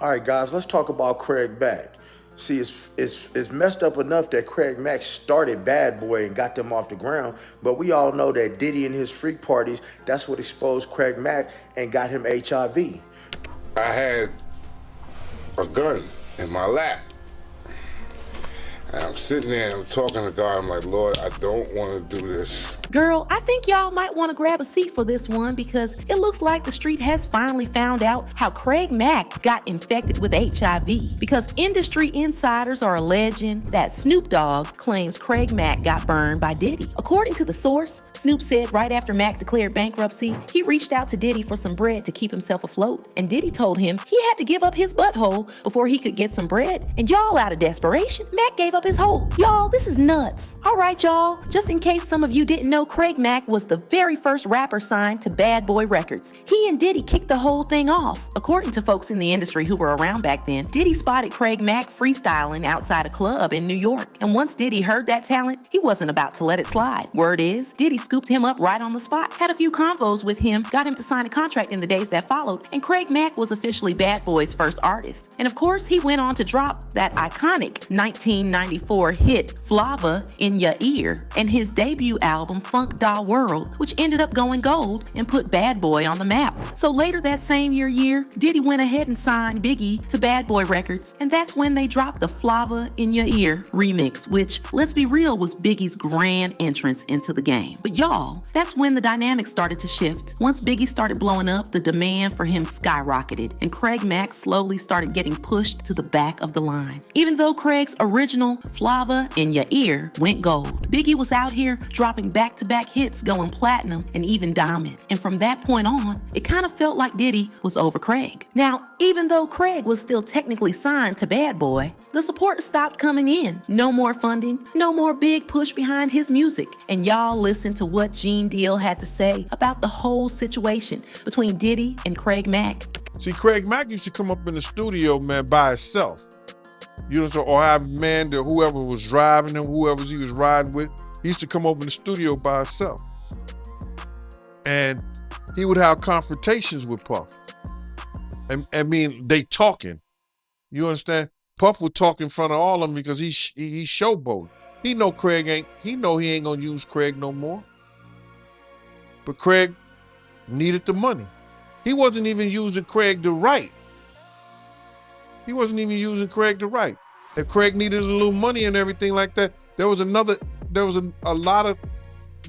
All right, guys, let's talk about Craig Mack. See, it's messed up enough that Craig Mack started Bad Boy and got them off the ground, but we all know that Diddy and his freak parties, that's what exposed Craig Mack and got him HIV. I had a gun in my lap. And I'm sitting there and I'm talking to God. I'm like, Lord, I don't want to do this. Girl, I think y'all might want to grab a seat for this one because it looks like the street has finally found out how Craig Mack got infected with HIV. Because industry insiders are alleging that Snoop Dogg claims Craig Mack got burned by Diddy. According to the source, Snoop said right after Mack declared bankruptcy, he reached out to Diddy for some bread to keep himself afloat. And Diddy told him he had to give up his butthole before he could get some bread. And y'all, out of desperation, Mack gave up his hole. Y'all, this is nuts. All right, y'all, just in case some of you didn't know, Craig Mack was the very first rapper signed to Bad Boy Records. He and Diddy kicked the whole thing off. According to folks in the industry who were around back then, Diddy spotted Craig Mack freestyling outside a club in New York. And once Diddy heard that talent, he wasn't about to let it slide. Word is, Diddy scooped him up right on the spot, had a few convos with him, got him to sign a contract in the days that followed, and Craig Mack was officially Bad Boy's first artist. And of course, he went on to drop that iconic 1994 hit, Flava in Ya Ear, and his debut album, Funk Da World, which ended up going gold and put Bad Boy on the map. So later that same year, Diddy went ahead and signed Biggie to Bad Boy Records, and that's when they dropped the Flava in Ya Ear remix, which, let's be real, was Biggie's grand entrance into the game. But y'all, that's when the dynamics started to shift. Once Biggie started blowing up, the demand for him skyrocketed, and Craig Mack slowly started getting pushed to the back of the line. Even though Craig's original Flava in Ya Ear went gold, Biggie was out here dropping back-to-back hits going platinum and even diamond. And from that point on, it kind of felt like Diddy was over Craig. Now, even though Craig was still technically signed to Bad Boy, the support stopped coming in. No more funding, no more big push behind his music. And y'all listen to what Gene Deal had to say about the whole situation between Diddy and Craig Mack. See, Craig Mack used to come up in the studio, man, by himself. You know, or have man that whoever was driving him, whoever he was riding with, he used to come over in the studio by himself. And he would have confrontations with Puff. I mean, they talking. You understand? Puff would talk in front of all of them because he showboating. He know he ain't gonna use Craig no more. But Craig needed the money. He wasn't even using Craig to write. He wasn't even using Craig to write. If Craig needed a little money and everything like that, there was a lot of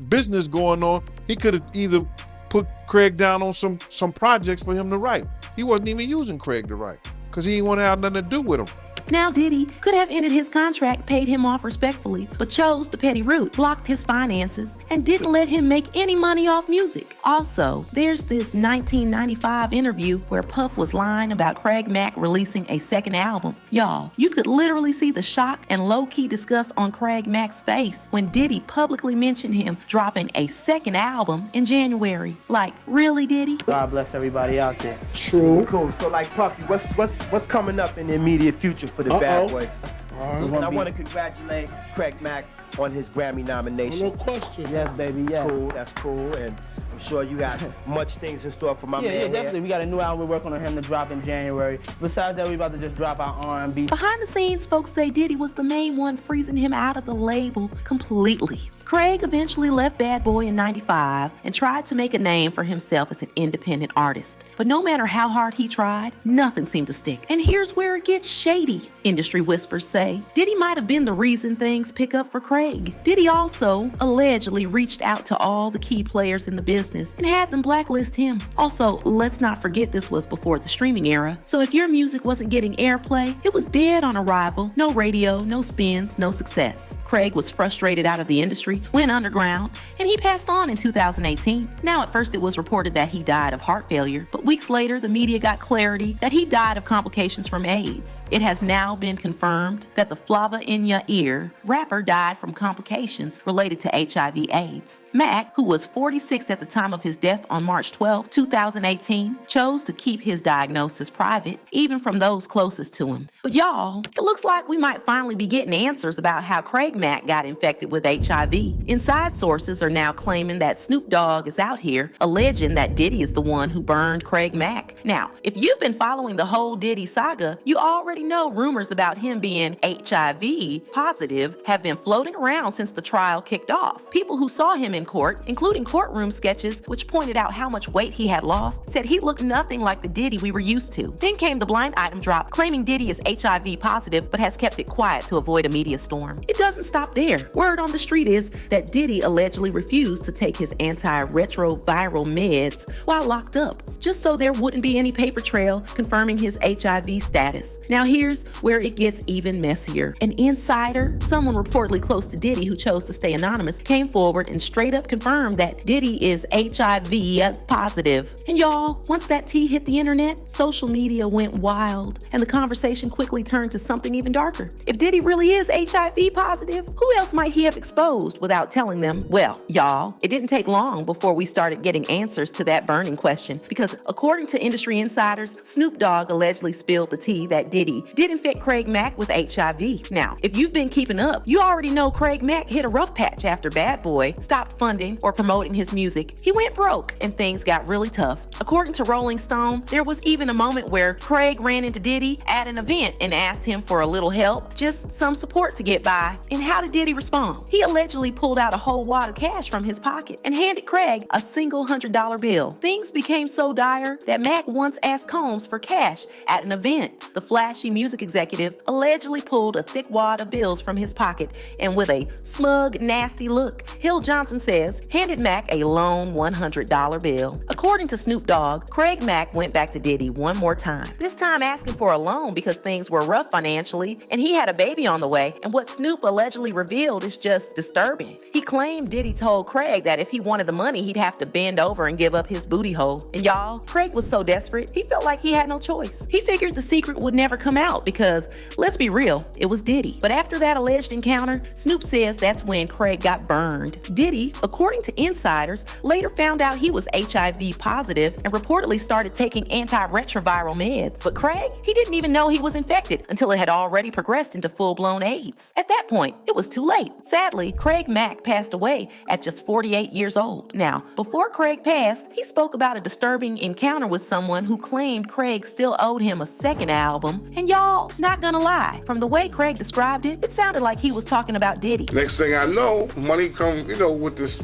business going on. He could have either put Craig down on some projects for him to write. He wasn't even using Craig to write because he didn't want to have nothing to do with him. Now Diddy could have ended his contract, paid him off respectfully, but chose the petty route, blocked his finances, and didn't let him make any money off music. Also, there's this 1995 interview where Puff was lying about Craig Mack releasing a second album. Y'all, you could literally see the shock and low-key disgust on Craig Mack's face when Diddy publicly mentioned him dropping a second album in January. Like, really, Diddy? God bless everybody out there. True. Cool. So, like, Puffy, what's coming up in the immediate future for the Bad Boy? And I want to congratulate Craig Mack on his Grammy nomination. No question. Yes, baby, yes. Cool, that's cool. And I'm sure you got much things in store for my man. Yeah, definitely. We got a new album we're working on him to drop in January. Besides that, we about to just drop our R&B. Behind the scenes, folks say Diddy was the main one freezing him out of the label completely. Craig eventually left Bad Boy in '95 and tried to make a name for himself as an independent artist. But no matter how hard he tried, nothing seemed to stick. And here's where it gets shady. Industry whispers say Diddy might have been the reason things pick up for Craig. Diddy also allegedly reached out to all the key players in the business and had them blacklist him. Also, let's not forget this was before the streaming era. So if your music wasn't getting airplay, it was dead on arrival. No radio, no spins, no success. Craig was frustrated out of the industry, went underground, and he passed on in 2018. Now, at first it was reported that he died of heart failure, but weeks later the media got clarity that he died of complications from AIDS. It has now been confirmed that the Flava in Ya Ear rapper died from complications related to HIV/AIDS. Mack, who was 46 at the time of his death on March 12, 2018, chose to keep his diagnosis private, even from those closest to him. But y'all, it looks like we might finally be getting answers about how Craig Mack got infected with HIV. Diddy. Inside sources are now claiming that Snoop Dogg is out here alleging that Diddy is the one who burned Craig Mack. Now, if you've been following the whole Diddy saga, you already know rumors about him being HIV positive have been floating around since the trial kicked off. People who saw him in court, including courtroom sketches which pointed out how much weight he had lost, said he looked nothing like the Diddy we were used to. Then came the blind item drop claiming Diddy is HIV positive but has kept it quiet to avoid a media storm. It doesn't stop there. Word on the street is that Diddy allegedly refused to take his antiretroviral meds while locked up, just so there wouldn't be any paper trail confirming his HIV status. Now here's where it gets even messier. An insider, someone reportedly close to Diddy who chose to stay anonymous, came forward and straight up confirmed that Diddy is HIV positive. And y'all, once that tea hit the internet, social media went wild, and the conversation quickly turned to something even darker. If Diddy really is HIV positive, who else might he have exposed without telling them? Well, y'all, it didn't take long before we started getting answers to that burning question, because according to industry insiders, Snoop Dogg allegedly spilled the tea that Diddy did infect Craig Mack with HIV. Now, if you've been keeping up, you already know Craig Mack hit a rough patch after Bad Boy stopped funding or promoting his music. He went broke and things got really tough. According to Rolling Stone, there was even a moment where Craig ran into Diddy at an event and asked him for a little help, just some support to get by. And how did Diddy respond? He allegedly pulled out a whole wad of cash from his pocket and handed Craig a single $100 bill. Things became so dire that Mack once asked Combs for cash at an event. The flashy music executive allegedly pulled a thick wad of bills from his pocket and with a smug, nasty look, Hill Johnson says, handed Mack a lone $100 bill. According to Snoop Dogg, Craig Mack went back to Diddy one more time, this time asking for a loan because things were rough financially and he had a baby on the way, and what Snoop allegedly revealed is just disturbing. He claimed Diddy told Craig that if he wanted the money, he'd have to bend over and give up his booty hole. And y'all, Craig was so desperate, he felt like he had no choice. He figured the secret would never come out because, let's be real, it was Diddy. But after that alleged encounter, Snoop says that's when Craig got burned. Diddy, according to insiders, later found out he was HIV positive and reportedly started taking antiretroviral meds. But Craig, he didn't even know he was infected until it had already progressed into full-blown AIDS. At that point, it was too late. Sadly, Craig Mack passed away at just 48 years old. Now, before Craig passed, he spoke about a disturbing encounter with someone who claimed Craig still owed him a second album. And y'all, not gonna lie, from the way Craig described it, it sounded like he was talking about Diddy. Next thing I know, money come, with this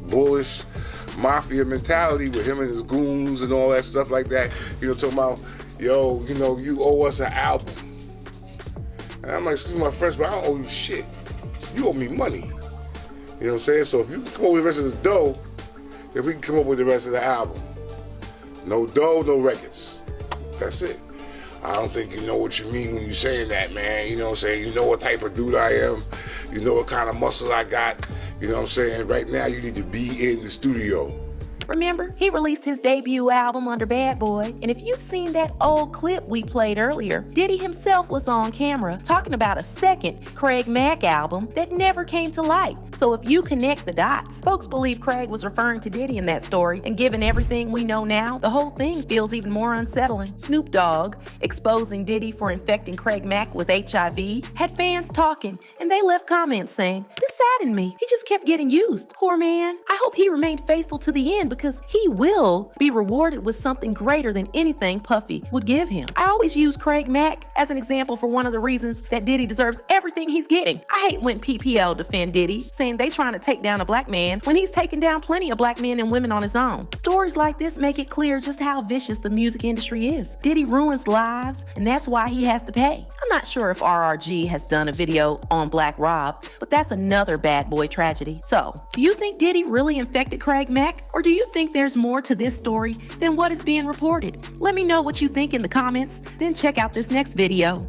bullish mafia mentality with him and his goons and all that stuff like that. Talking about, yo, you owe us an album. And I'm like, excuse my French, but I don't owe you shit. You owe me money. You know what I'm saying? So if you can come up with the rest of the dough, then we can come up with the rest of the album. No dough, no records. That's it. I don't think you know what you mean when you're saying that, man. You know what I'm saying? You know what type of dude I am. You know what kind of muscle I got. You know what I'm saying? Right now, you need to be in the studio. Remember, he released his debut album under Bad Boy, and if you've seen that old clip we played earlier, Diddy himself was on camera talking about a second Craig Mack album that never came to light. So if you connect the dots, folks believe Craig was referring to Diddy in that story, and given everything we know now, the whole thing feels even more unsettling. Snoop Dogg, exposing Diddy for infecting Craig Mack with HIV, had fans talking, and they left comments saying, "This saddened me. He just kept getting used. Poor man. I hope he remained faithful to the end because he will be rewarded with something greater than anything Puffy would give him." I always use Craig Mack as an example for one of the reasons that Diddy deserves everything he's getting. I hate when PPL defend Diddy, saying they trying to take down a black man when he's taken down plenty of black men and women on his own. Stories like this make it clear just how vicious the music industry is. Diddy ruins lives, and that's why he has to pay. I'm not sure if RRG has done a video on Black Rob, but that's another Bad Boy tragedy. So, do you think Diddy really infected Craig Mack, or do you think there's more to this story than what is being reported? Let me know what you think in the comments, then check out this next video.